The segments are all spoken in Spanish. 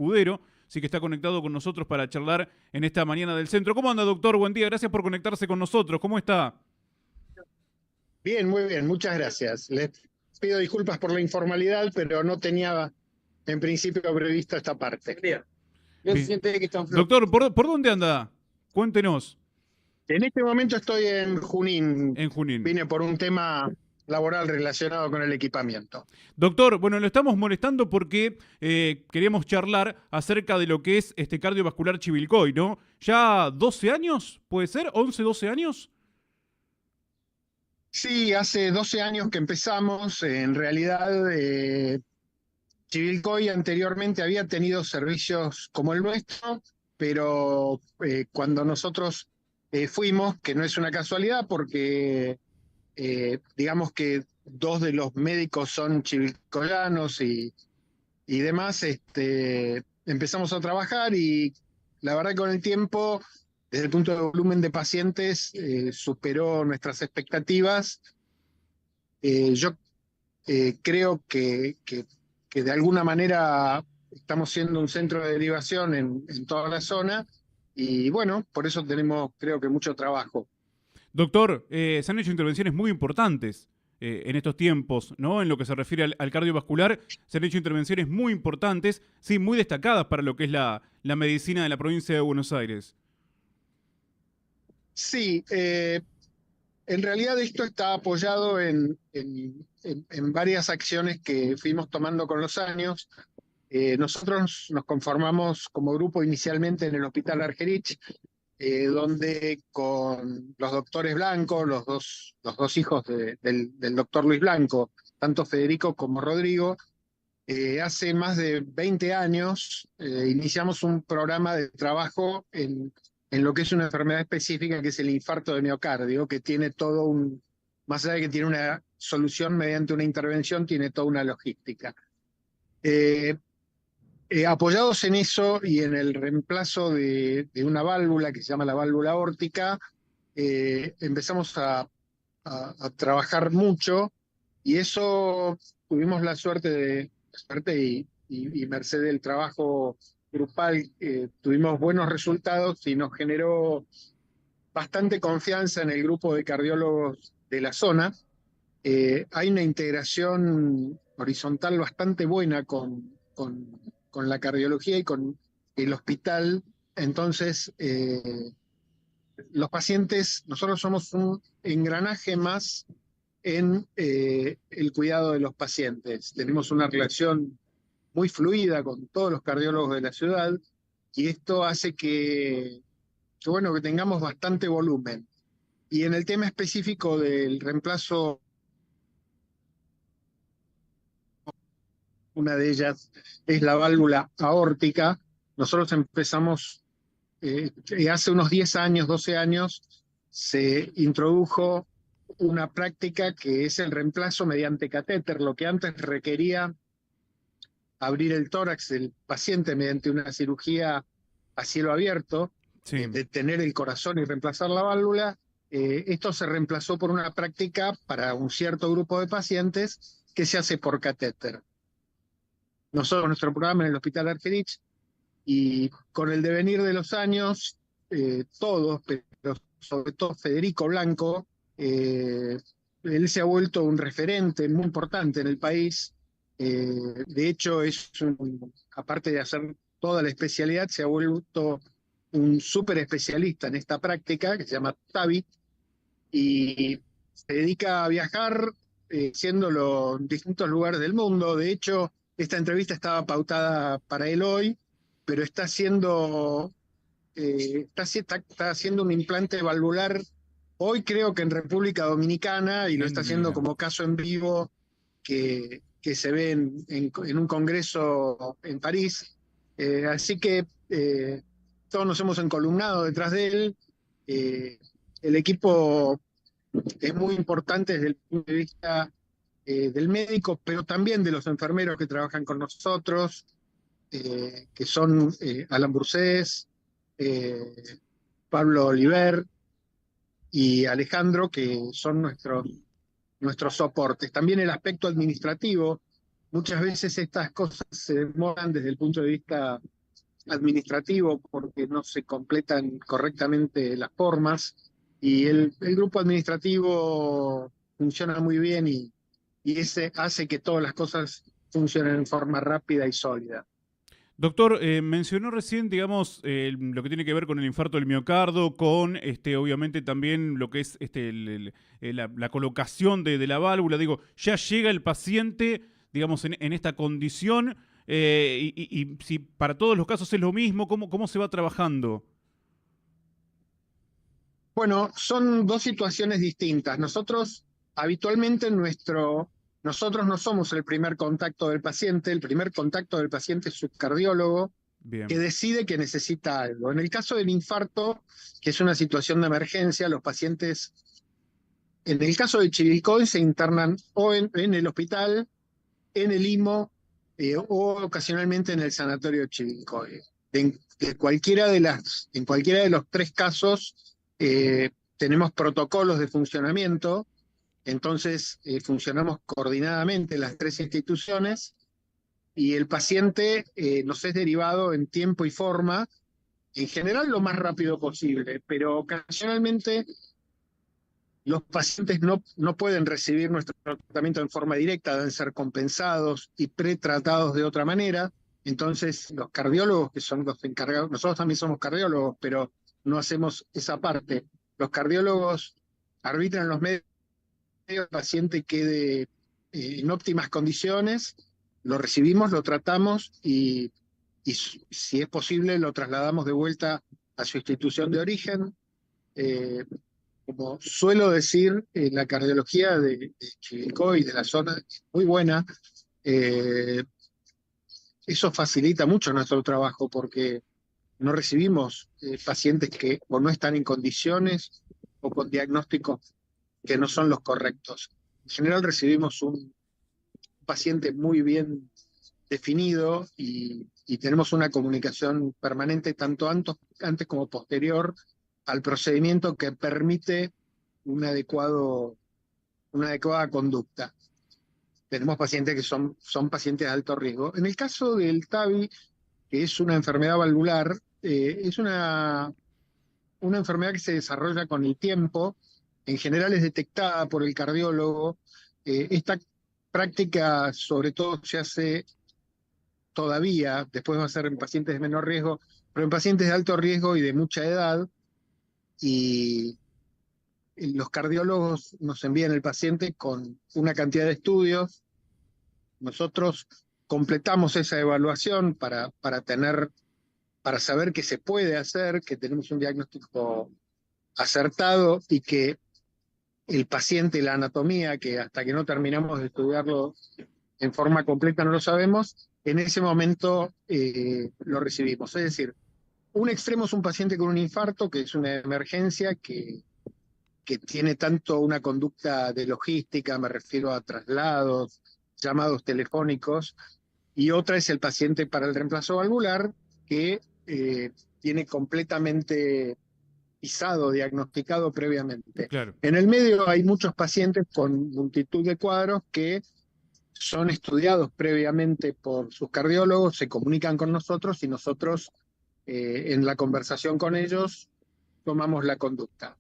Escudero, sí que está conectado con nosotros para charlar en esta mañana del centro. ¿Cómo anda, doctor? Buen día, gracias por conectarse con nosotros. ¿Cómo está? Bien, muy bien, muchas gracias. Les pido disculpas por la informalidad, pero no tenía en principio previsto esta parte. Bien. Yo Bien. siento que están flojos. Doctor, ¿por dónde anda? Cuéntenos. En este momento estoy en Junín. En Junín. Vine por un tema laboral relacionado con el equipamiento. Doctor, bueno, lo estamos molestando porque queríamos charlar acerca de lo que es este cardiovascular Chivilcoy, ¿no? ¿Ya 12 años? ¿Puede ser? ¿11, 12 años? Sí, hace 12 años que empezamos. En realidad, Chivilcoy anteriormente había tenido servicios como el nuestro, pero cuando nosotros fuimos, que no es una casualidad porque digamos que dos de los médicos son chivilcoyanos y demás, empezamos a trabajar y la verdad que con el tiempo, desde el punto de volumen de pacientes, superó nuestras expectativas. Yo creo que de alguna manera estamos siendo un centro de derivación en toda la zona y bueno, por eso tenemos creo que mucho trabajo. Doctor, se han hecho intervenciones muy importantes en estos tiempos, ¿no? En lo que se refiere al cardiovascular, se han hecho intervenciones muy importantes, sí, muy destacadas para lo que es la medicina de la provincia de Buenos Aires. Sí, en realidad esto está apoyado en varias acciones que fuimos tomando con los años. Nosotros nos conformamos como grupo inicialmente en el Hospital Argerich, donde con los doctores Blanco, los dos hijos del doctor Luis Blanco, tanto Federico como Rodrigo, hace más de 20 años iniciamos un programa de trabajo en lo que es una enfermedad específica que es el infarto de miocardio, que tiene todo más allá de que tiene una solución mediante una intervención, tiene toda una logística. Eh, Apoyados en eso y en el reemplazo de una válvula que se llama la válvula aórtica, empezamos a trabajar mucho y eso tuvimos la suerte y merced del trabajo grupal, tuvimos buenos resultados y nos generó bastante confianza en el grupo de cardiólogos de la zona. Hay una integración horizontal bastante buena con la cardiología y con el hospital. Entonces, los pacientes, nosotros somos un engranaje más en el cuidado de los pacientes. Tenemos una relación muy fluida con todos los cardiólogos de la ciudad y esto hace bueno, que tengamos bastante volumen. Y en el tema específico del reemplazo, una de ellas es la válvula aórtica. Nosotros empezamos hace unos 10 años, 12 años, se introdujo una práctica que es el reemplazo mediante catéter, lo que antes requería abrir el tórax del paciente mediante una cirugía a cielo abierto, Sí. detener el corazón y reemplazar la válvula. Esto se reemplazó por una práctica para un cierto grupo de pacientes que se hace por catéter. Nosotros, nuestro programa en el Hospital Argerich, y con el devenir de los años, todos, pero sobre todo Federico Blanco, él se ha vuelto un referente muy importante en el país. De hecho, aparte de hacer toda la especialidad, se ha vuelto un súper especialista en esta práctica que se llama TAVI y se dedica a viajar haciéndolo en distintos lugares del mundo. De hecho, esta entrevista estaba pautada para él hoy, pero está haciendo un implante valvular hoy creo que en República Dominicana y lo En está haciendo Dominicana. como caso en vivo que se ve en un congreso en París. Así que todos nos hemos encolumnado detrás de él. Eh, el equipo es muy importante desde el punto de vista del médico, pero también de los enfermeros que trabajan con nosotros, que son Alan Bursés, eh, Pablo Oliver y Alejandro, que son nuestros soportes. También el aspecto administrativo Muchas veces estas cosas se demoran desde el punto de vista administrativo porque no se completan correctamente las formas y el grupo administrativo funciona muy bien y ese hace que todas las cosas funcionen en forma rápida y sólida. Doctor, mencionó recién, digamos, lo que tiene que ver con el infarto del miocardio, con, obviamente, también lo que es la colocación de la válvula. Digo, ya llega el paciente, digamos, en esta condición, y si para todos los casos es lo mismo, ¿cómo se va trabajando? Bueno, son dos situaciones distintas. Nosotros habitualmente nosotros no somos el primer contacto del paciente, el primer contacto del paciente es su cardiólogo que Bien, decide que necesita algo. En el caso del infarto, que es una situación de emergencia, los pacientes, en el caso de Chivilcoy, se internan o en el hospital, en el IMO o ocasionalmente en el sanatorio de Chivilcoy. En cualquiera de los tres casos tenemos protocolos de funcionamiento, entonces funcionamos coordinadamente las tres instituciones y el paciente nos es derivado en tiempo y forma, en general lo más rápido posible, pero ocasionalmente los pacientes no pueden recibir nuestro tratamiento en forma directa, deben ser compensados y pretratados de otra manera. Entonces, los cardiólogos, que son los encargados, nosotros también somos cardiólogos, pero no hacemos esa parte. Los cardiólogos arbitran los medios, el paciente quede en óptimas condiciones, lo recibimos, lo tratamos y si es posible lo trasladamos de vuelta a su institución de origen. Eh, Como suelo decir, la cardiología de Chivilcoy y de la zona es muy buena. Eh, Eso facilita mucho nuestro trabajo porque no recibimos pacientes que o no están en condiciones o con diagnósticos que no son los correctos. En general recibimos un paciente muy bien definido y tenemos una comunicación permanente tanto antes como posterior al procedimiento que permite un adecuado, una adecuada conducta. Tenemos pacientes que son pacientes de alto riesgo. En el caso del TAVI, que es una enfermedad valvular, es una enfermedad que se desarrolla con el tiempo, en general es detectada por el cardiólogo. Esta práctica sobre todo se hace todavía, después va a ser en pacientes de menor riesgo, pero en pacientes de alto riesgo y de mucha edad, y los cardiólogos nos envían el paciente con una cantidad de estudios. Nosotros completamos esa evaluación para saber qué se puede hacer, que tenemos un diagnóstico acertado y que el paciente, la anatomía, que hasta que no terminamos de estudiarlo en forma completa no lo sabemos, en ese momento lo recibimos. Es decir, un extremo es un paciente con un infarto, que es una emergencia que tiene tanto una conducta de logística, me refiero a traslados, llamados telefónicos, y otra es el paciente para el reemplazo valvular, que tiene completamente pisado, diagnosticado previamente. claro. En el medio hay muchos pacientes con multitud de cuadros que son estudiados previamente por sus cardiólogos, se comunican con nosotros y nosotros en la conversación con ellos tomamos la conducta.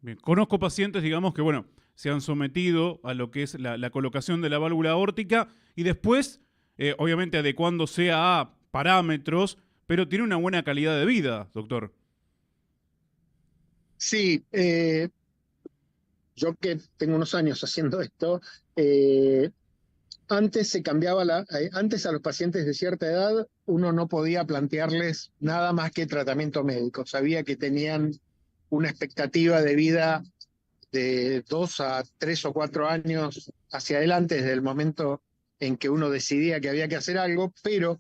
Bien. Conozco pacientes, digamos, que, bueno, se han sometido a lo que es la colocación de la válvula aórtica y después, obviamente, adecuándose a parámetros, pero tiene una buena calidad de vida, doctor. Sí, yo que tengo unos años haciendo esto, eh, antes a los pacientes de cierta edad uno no podía plantearles nada más que tratamiento médico. Sabía que tenían una expectativa de vida de 2 a 3 o 4 años hacia adelante desde el momento en que uno decidía que había que hacer algo, pero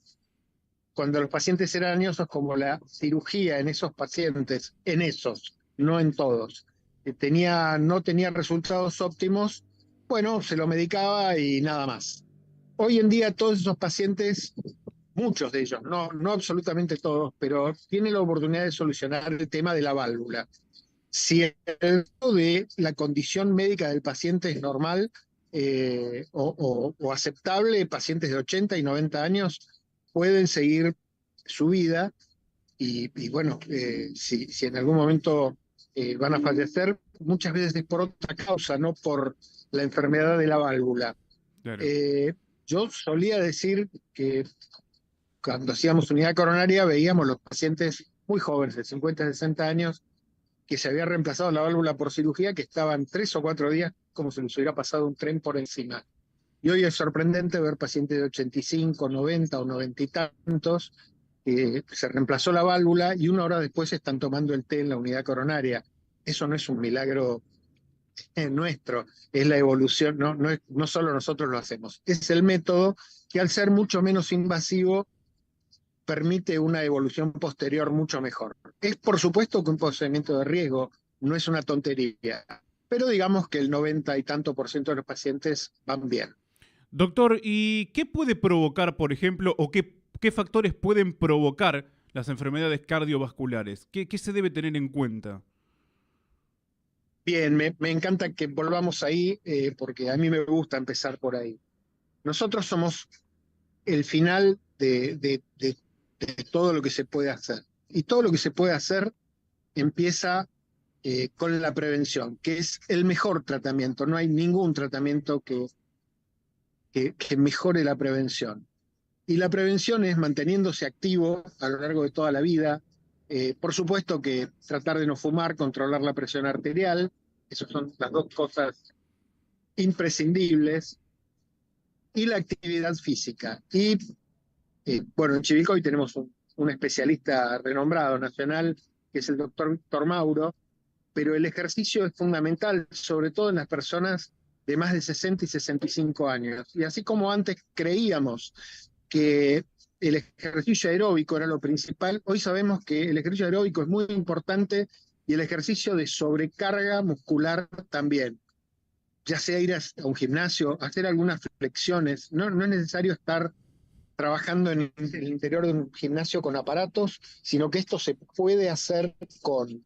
cuando los pacientes eran añosos, como la cirugía en esos pacientes, en esos, no en todos, no tenía resultados óptimos, bueno, se lo medicaba y nada más. Hoy en día todos esos pacientes, muchos de ellos, no absolutamente todos, pero tienen la oportunidad de solucionar el tema de la válvula. Si el de la condición médica del paciente es normal, o aceptable, pacientes de 80 y 90 años pueden seguir su vida y bueno, si en algún momento van a fallecer, muchas veces es por otra causa, no por la enfermedad de la válvula. Claro. Eh, yo solía decir que cuando hacíamos unidad coronaria veíamos los pacientes muy jóvenes, de 50, 60 años, que se había reemplazado la válvula por cirugía, que estaban 3 o 4 días como si les hubiera pasado un tren por encima. Y hoy es sorprendente ver pacientes de 85, 90 o 90 y tantos, que se reemplazó la válvula y 1 hora después están tomando el té en la unidad coronaria. Eso no es un milagro nuestro, es la evolución, no solo nosotros lo hacemos, es el método que al ser mucho menos invasivo permite una evolución posterior mucho mejor. Es por supuesto que un procedimiento de riesgo, no es una tontería, pero digamos que el 90 y tanto por ciento de los pacientes van bien. Doctor, ¿y qué puede provocar, por ejemplo, o qué factores pueden provocar las enfermedades cardiovasculares? ¿Qué se debe tener en cuenta? Bien, me encanta que volvamos ahí porque a mí me gusta empezar por ahí. Nosotros somos el final de todo lo que se puede hacer. Y todo lo que se puede hacer empieza con la prevención, que es el mejor tratamiento. No hay ningún tratamiento que mejore la prevención. Y la prevención es manteniéndose activo a lo largo de toda la vida. Por supuesto que tratar de no fumar, controlar la presión arterial, esas son las dos cosas imprescindibles, y la actividad física. Y bueno, en Chivilcoy tenemos un especialista renombrado nacional, que es el doctor Víctor Mauro, pero el ejercicio es fundamental, sobre todo en las personas de más de 60 y 65 años. Y así como antes creíamos que el ejercicio aeróbico era lo principal, hoy sabemos que el ejercicio aeróbico es muy importante y el ejercicio de sobrecarga muscular también. Ya sea ir a un gimnasio, hacer algunas flexiones, no es necesario estar trabajando en el interior de un gimnasio con aparatos, sino que esto se puede hacer con,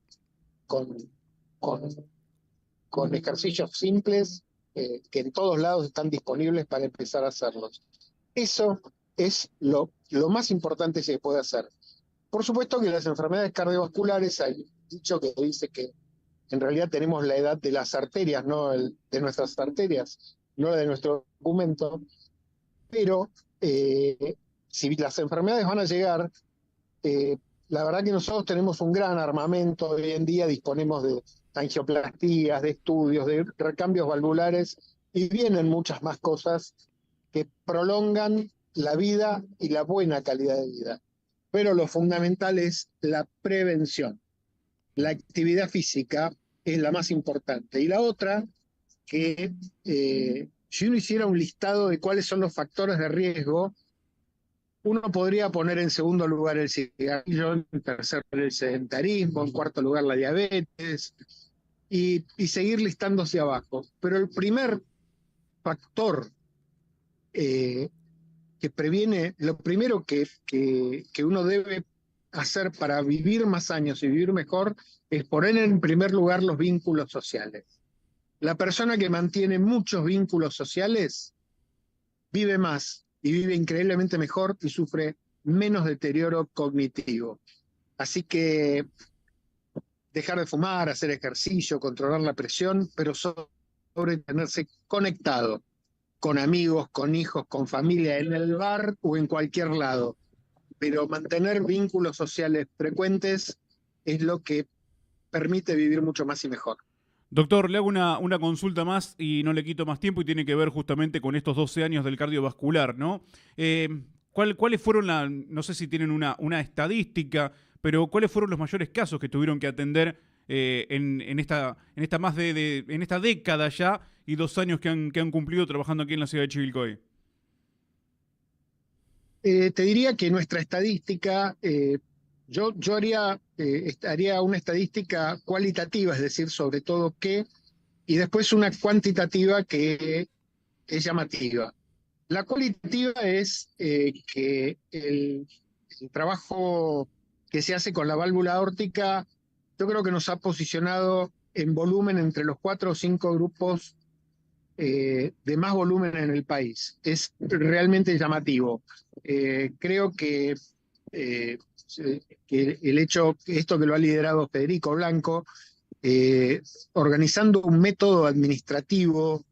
con, con ejercicios simples que en todos lados están disponibles para empezar a hacerlos. Eso es lo más importante que se puede hacer. Por supuesto que las enfermedades cardiovasculares, hay un dicho que dice que en realidad tenemos la edad de las arterias, no de nuestras arterias, no la de nuestro documento, pero si las enfermedades van a llegar, eh, la verdad que nosotros tenemos un gran armamento. Hoy en día disponemos de angioplastías, de estudios, de recambios valvulares, y vienen muchas más cosas que prolongan la vida y la buena calidad de vida. Pero lo fundamental es la prevención. La actividad física es la más importante. Y la otra, que si uno hiciera un listado de cuáles son los factores de riesgo, uno podría poner en segundo lugar el cigarrillo, en tercer lugar el sedentarismo, en cuarto lugar la diabetes, y seguir listando hacia abajo. Pero el primer factor eh, que previene, lo primero que uno debe hacer para vivir más años y vivir mejor, es poner en primer lugar los vínculos sociales. La persona que mantiene muchos vínculos sociales vive más y vive increíblemente mejor y sufre menos deterioro cognitivo. Así que dejar de fumar, hacer ejercicio, controlar la presión, pero sobre tenerse conectado con amigos, con hijos, con familia, en el bar o en cualquier lado. Pero mantener vínculos sociales frecuentes es lo que permite vivir mucho más y mejor. Doctor, le hago una consulta más y no le quito más tiempo y tiene que ver justamente con estos 12 años del cardiovascular, ¿no? ¿Cuáles fueron no sé si tienen una estadística, pero cuáles fueron los mayores casos que tuvieron que atender en esta década ya y 2 años que han cumplido trabajando aquí en la ciudad de Chivilcoy? Te diría que nuestra estadística, yo haría una estadística cualitativa, es decir, sobre todo qué, y después una cuantitativa que es llamativa. La cualitativa es que el trabajo que se hace con la válvula aórtica, yo creo que nos ha posicionado en volumen entre los 4 o 5 grupos de más volumen en el país. Es realmente llamativo. Creo eh, que el hecho, esto que lo ha liderado Federico Blanco, eh, organizando un método administrativo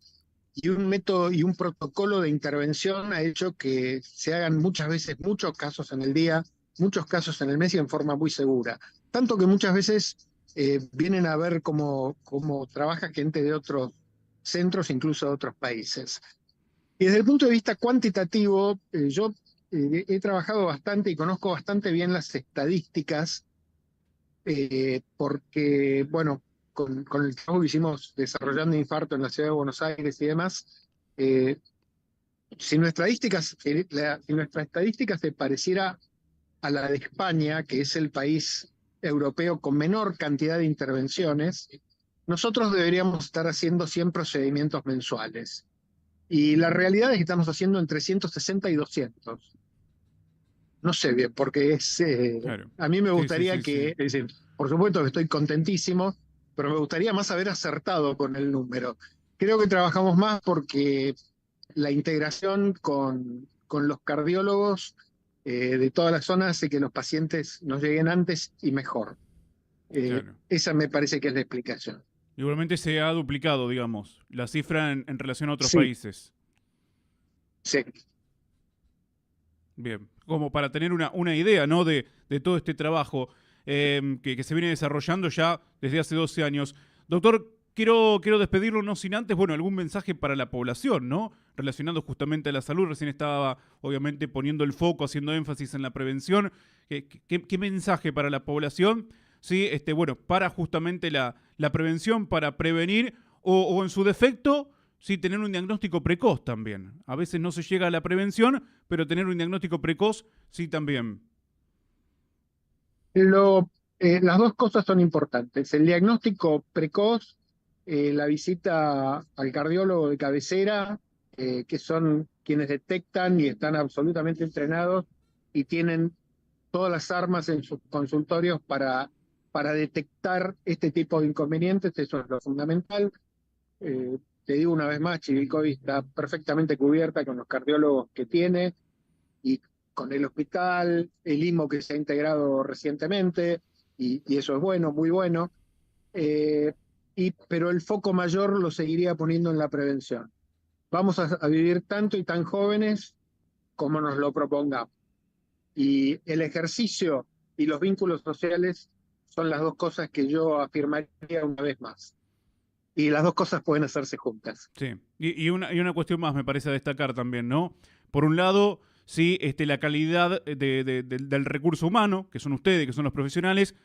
y un método y un protocolo de intervención ha hecho que se hagan muchas veces muchos casos en el día, muchos casos en el mes y en forma muy segura. Tanto que muchas veces vienen a ver cómo trabaja gente de otros centros, incluso de otros países. Y desde el punto de vista cuantitativo, yo he trabajado bastante y conozco bastante bien las estadísticas porque, bueno, con el trabajo que hicimos desarrollando infarto en la ciudad de Buenos Aires y demás, eh, si nuestra estadística se pareciera a la de España, que es el país europeo con menor cantidad de intervenciones, nosotros deberíamos estar haciendo 100 procedimientos mensuales. Y la realidad es que estamos haciendo entre 160 y 200. No sé bien, porque Claro. a mí me Sí, sí, gustaría sí, sí. es decir, por supuesto que estoy contentísimo, pero me gustaría más haber acertado con el número. Creo que trabajamos más porque la integración con los cardiólogos de toda la zona hace que los pacientes nos lleguen antes y mejor. Claro. Esa me parece que es la explicación. Igualmente se ha duplicado, digamos, la cifra en relación a otros Sí, países. sí. Bien, como para tener una idea, ¿no? De todo este trabajo que se viene desarrollando ya desde hace 12 años. Doctor, quiero despedirlo no sin antes, bueno, algún mensaje para la población, ¿no? Relacionando justamente a la salud. Recién estaba, obviamente, poniendo el foco, haciendo énfasis en la prevención. ¿Qué mensaje para la población? Sí, bueno, para justamente la prevención, para prevenir, o en su defecto, sí, tener un diagnóstico precoz también. A veces no se llega a la prevención, pero tener un diagnóstico precoz, sí también. Lo, las dos cosas son importantes. El diagnóstico precoz, la visita al cardiólogo de cabecera, que son quienes detectan y están absolutamente entrenados y tienen todas las armas en sus consultorios para detectar este tipo de inconvenientes, eso es lo fundamental. Te digo una vez más, Chivilcoy está perfectamente cubierta con los cardiólogos que tiene y con el hospital, el IMO que se ha integrado recientemente, y eso es bueno, muy bueno. Eh, pero el foco mayor lo seguiría poniendo en la prevención. Vamos a vivir tanto y tan jóvenes como nos lo propongamos. Y el ejercicio y los vínculos sociales son las dos cosas que yo afirmaría una vez más. Y las dos cosas pueden hacerse juntas. Sí. Y una cuestión más me parece a destacar también, ¿no? Por un lado, sí, la calidad del recurso humano, que son ustedes, que son los profesionales.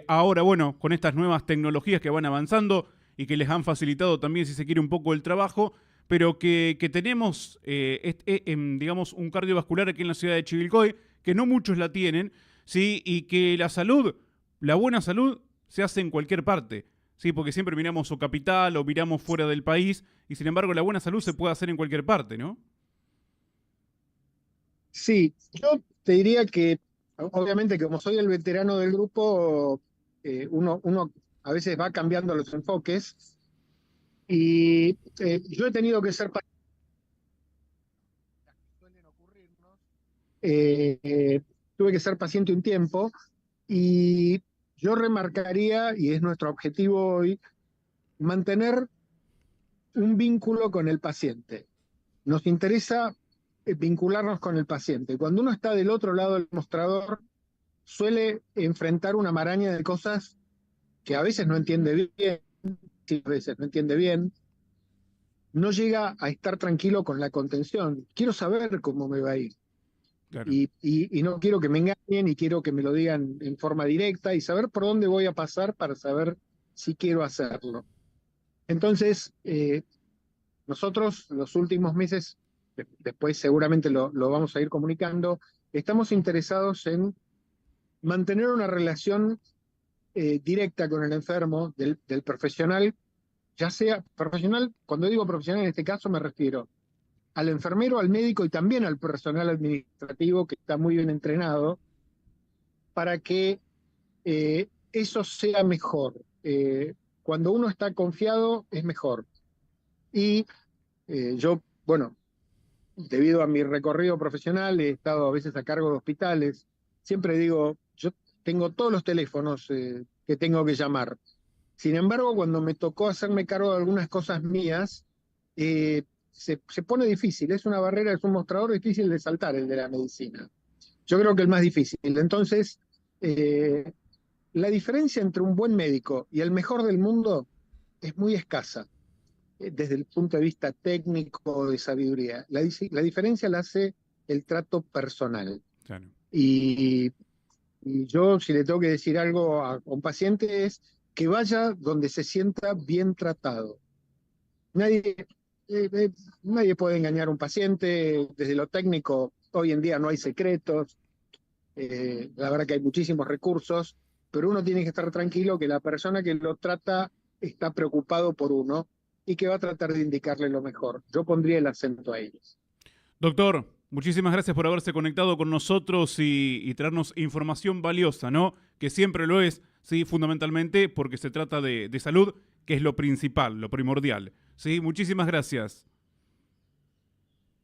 Ahora, bueno, con estas nuevas tecnologías que van avanzando y que les han facilitado también, si se quiere, un poco el trabajo, pero que tenemos, digamos, un cardiovascular aquí en la ciudad de Chivilcoy, que no muchos la tienen, ¿sí? Y que la salud, la buena salud, se hace en cualquier parte. Sí, porque siempre miramos o capital o miramos fuera del país y sin embargo la buena salud se puede hacer en cualquier parte, ¿no? Sí, yo te diría que, obviamente, como soy el veterano del grupo, uno a veces va cambiando los enfoques y yo he tenido que ser paciente, suelen ocurrirnos, eh, eh, tuve que ser paciente un tiempo y yo remarcaría, y es nuestro objetivo hoy, mantener un vínculo con el paciente. Nos interesa vincularnos con el paciente. Cuando uno está del otro lado del mostrador, suele enfrentar una maraña de cosas que a veces no entiende bien, sí, a veces no entiende bien, no llega a estar tranquilo con la contención. Quiero saber cómo me va a ir. Claro. Y no quiero que me engañen y quiero que me lo digan en forma directa y saber por dónde voy a pasar para saber si quiero hacerlo. Entonces, nosotros los últimos meses, después seguramente lo vamos a ir comunicando, estamos interesados en mantener una relación directa con el enfermo, del profesional, ya sea profesional, cuando digo profesional en este caso me refiero al enfermero, al médico y también al personal administrativo que está muy bien entrenado, para que eso sea mejor. Cuando uno está confiado es mejor. Y Yo, bueno, debido a mi recorrido profesional, he estado a veces a cargo de hospitales. Siempre digo, yo tengo todos los teléfonos que tengo que llamar. Sin embargo, cuando me tocó hacerme cargo de algunas cosas mías, se pone difícil. Es una barrera, es un mostrador difícil de saltar, el de la medicina. Yo creo que el más difícil. Entonces, eh, la diferencia entre un buen médico y el mejor del mundo es muy escasa desde el punto de vista técnico de sabiduría. La diferencia la hace el trato personal. Claro. Y, y yo, si le tengo que decir algo a un paciente, es que vaya donde se sienta bien tratado. Nadie, nadie puede engañar a un paciente desde lo técnico. Hoy en día no hay secretos, la verdad que hay muchísimos recursos, pero uno tiene que estar tranquilo que la persona que lo trata está preocupado por uno y que va a tratar de indicarle lo mejor. Yo pondría el acento a ellos. Doctor, muchísimas gracias por haberse conectado con nosotros y traernos información valiosa, ¿no? Que siempre lo es, sí, fundamentalmente porque se trata de salud, que es lo principal, lo primordial. Sí, muchísimas gracias.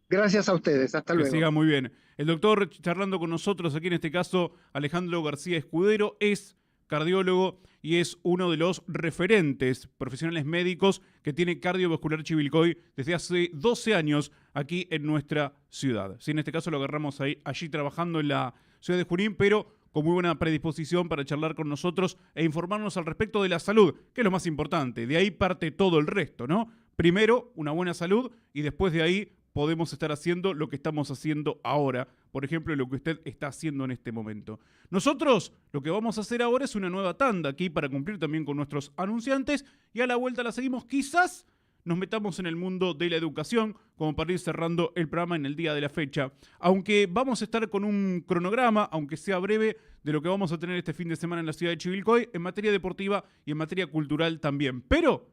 Gracias a ustedes, hasta Que luego. siga muy bien. El doctor charlando con nosotros aquí en este caso, Alejandro García Escudero, es cardiólogo y es uno de los referentes profesionales médicos que tiene Cardiovascular Chivilcoy desde hace 12 años aquí en nuestra ciudad. Sí, en este caso lo agarramos ahí, allí trabajando en la ciudad de Junín, pero con muy buena predisposición para charlar con nosotros e informarnos al respecto de la salud, que es lo más importante. De ahí parte todo el resto, ¿no? Primero, una buena salud y después de ahí podemos estar haciendo lo que estamos haciendo ahora. Por ejemplo, lo que usted está haciendo en este momento. Nosotros lo que vamos a hacer ahora es una nueva tanda aquí para cumplir también con nuestros anunciantes y a la vuelta la seguimos. Quizás nos metamos en el mundo de la educación como para ir cerrando el programa en el día de la fecha. Aunque vamos a estar con un cronograma, aunque sea breve, de lo que vamos a tener este fin de semana en la ciudad de Chivilcoy en materia deportiva y en materia cultural también. Pero